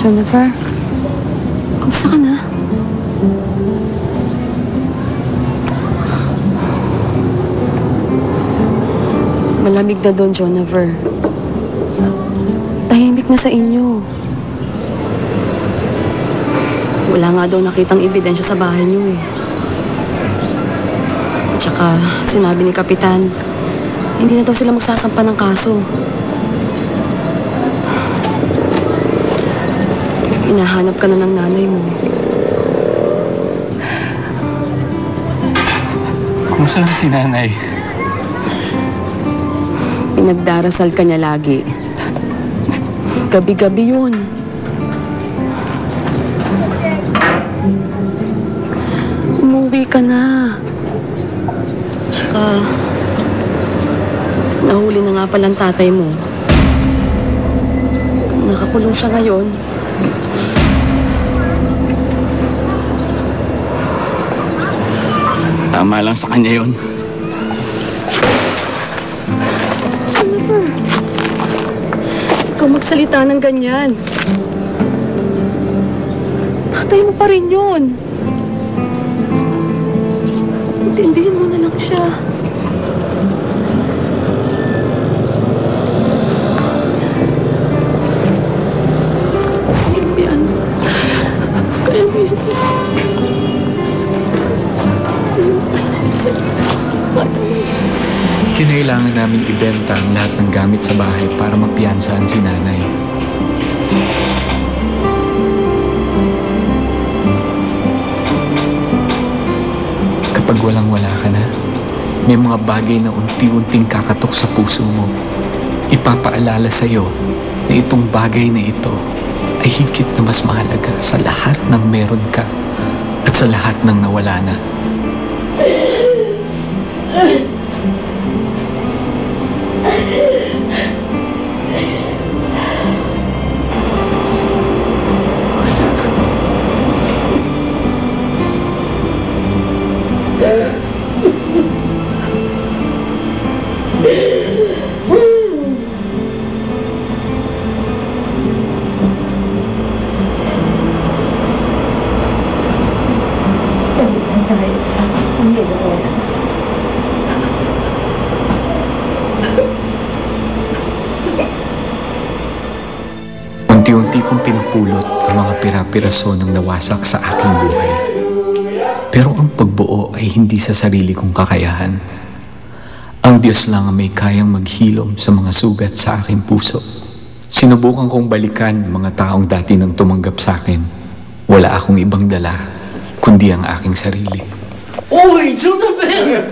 Jennifer, kamusta ka na? Malamig na doon, Jennifer. Tahimik na sa inyo. Wala nga daw nakitang ebidensya sa bahay niyo eh. Tsaka, sinabi ni Kapitan, hindi na daw sila magsasampa ng kaso. Hinahanap ka na ng nanay mo. Kumusta na si nanay? Pinagdarasal ka niya lagi. Gabi-gabi yun. Umuwi ka na. Tsaka, nahuli na nga palang tatay mo. Nakakulong siya ngayon. Tama lang sa kanya yun. Jennifer, ikaw magsalita ng ganyan. Tatay mo pa rin yun. Intindihin mo na lang siya. Yan. Kaya mo yan. Kinailangan namin ibenta ang lahat ng gamit sa bahay para mapiyansaan si nanay. Kapag walang-wala ka na, may mga bagay na unti-unting kakatok sa puso mo. Ipapaalala sa'yo na itong bagay na ito ay higit na mas mahalaga sa lahat ng meron ka at sa lahat ng nawala na. Unti-unti kong pinupulot ang mga pira-piraso ng nawasak sa aking buhay. Pero ang pagbuo ay hindi sa sarili kong kakayahan. Ang Diyos lang ang may kayang maghilom sa mga sugat sa aking puso. Sinubukan kong balikan mga taong dati nang tumanggap sa akin. Wala akong ibang dala, kundi ang aking sarili. Uy, Jonabel!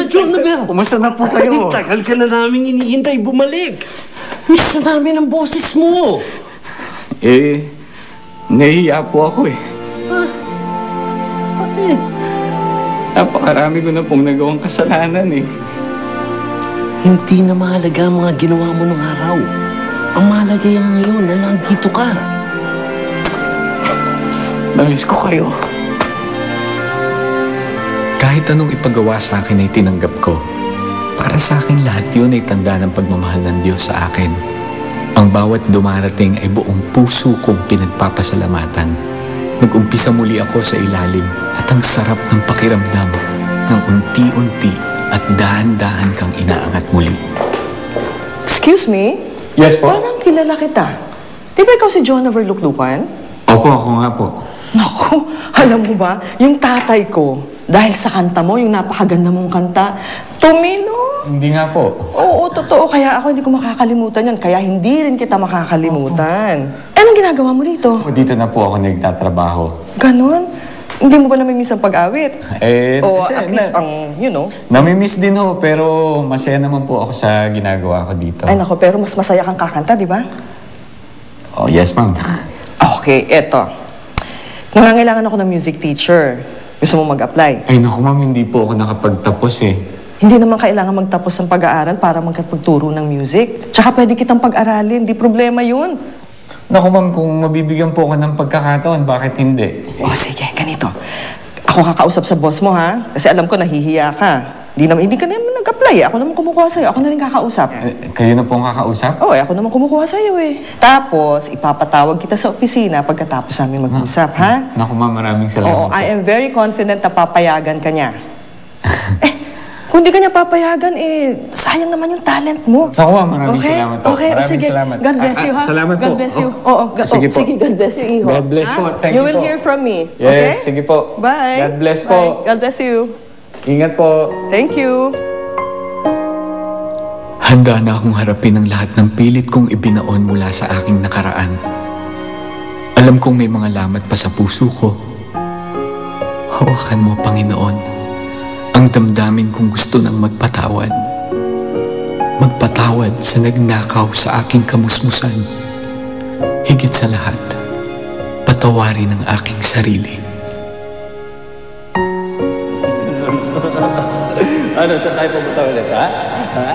Jonabel! Kumusta na po kayo? Tagal ka na namin hinihintay bumalik. Miss na namin ang boses mo. Nahihiya po ako eh. Bakit? Napakarami ko na pong nagawang kasalanan eh. Hindi na mahalaga ang mga ginawa mo nung araw. Ang mahalaga yan ngayon na nandito ka. Namiss ko kayo. Kahit anong ipagawa sa akin ay tinanggap ko. Para sa akin lahat yun ay tanda ng pagmamahal ng Diyos sa akin. Ang bawat dumarating ay buong puso kong pinagpapasalamatan. Nag-umpisa muli ako sa ilalim at ang sarap ng pakiramdam ng unti-unti at dahan-dahan kang inaangat muli. Excuse me? Yes po? Parang kilala kita. Di ba ikaw si Jonathan Luklukan? Opo, ako nga po. Naku, alam mo ba, yung tatay ko, dahil sa kanta mo, yung napakaganda mong kanta, tumino. Hindi nga po. Oo, totoo. Kaya ako hindi ko makakalimutan yan. Kaya hindi rin kita makakalimutan. Anong ginagawa mo dito? Dito na po ako nagtatrabaho. Ganon? Hindi mo ba namimiss ang pag-awit? O kasi at least ang, you know. namimiss din ho, pero masaya naman po ako sa ginagawa ko dito. Ay nako, pero mas masaya kang kakanta, di ba? Oh, yes ma'am. Okay, eto. Nangangailangan ako ng music teacher. Gusto mo mag-apply? Ay naku ma'am, hindi po ako nakapagtapos eh. Hindi naman kailangan magtapos ng pag-aaral para magkapagturo ng music. Tsaka pwede kitang pag-aralin, di problema yun. Naku ma'am, kung mabibigyan po ako ng pagkakataon, bakit hindi? O sige, ganito. Ako kakausap sa boss mo ha, kasi alam ko nahihiya ka. Hindi ka naman nag-apply Lagi, ako naman kumukuha sa'yo. Ako na rin kakausap. Kayo na po ang kakausap? Oo, ako naman kumukuha sa'yo eh. Tapos, ipapatawag kita sa opisina pagkatapos namin mag-usap, ha? Naku ma'am, maraming Oo, salamat po. I am very confident na papayagan ka niya. Kung di ka niya papayagan, sayang naman yung talent mo. Naku ma'am, maraming salamat po. Okay, Maraming sige. salamat. God bless you, ha? Salamat po. God bless you. Oo, Sige po. sige, God bless you, iho. God bless Ha? po. Thank You you will po. hear from me, Yes, okay? sige po. Bye. God bless Bye. po. God bless you. Ingat po. Thank you. Handa na akong harapin ang lahat ng pilit kong ibinaon mula sa aking nakaraan. Alam kong may mga lamat pa sa puso ko. Hawakan mo, Panginoon, ang damdamin kong gusto ng magpatawad. Magpatawad sa nagnakaw sa aking kamusmusan. Higit sa lahat, patawarin ang aking sarili. Ano, saan tayo pumunta ulit, ha? Ha?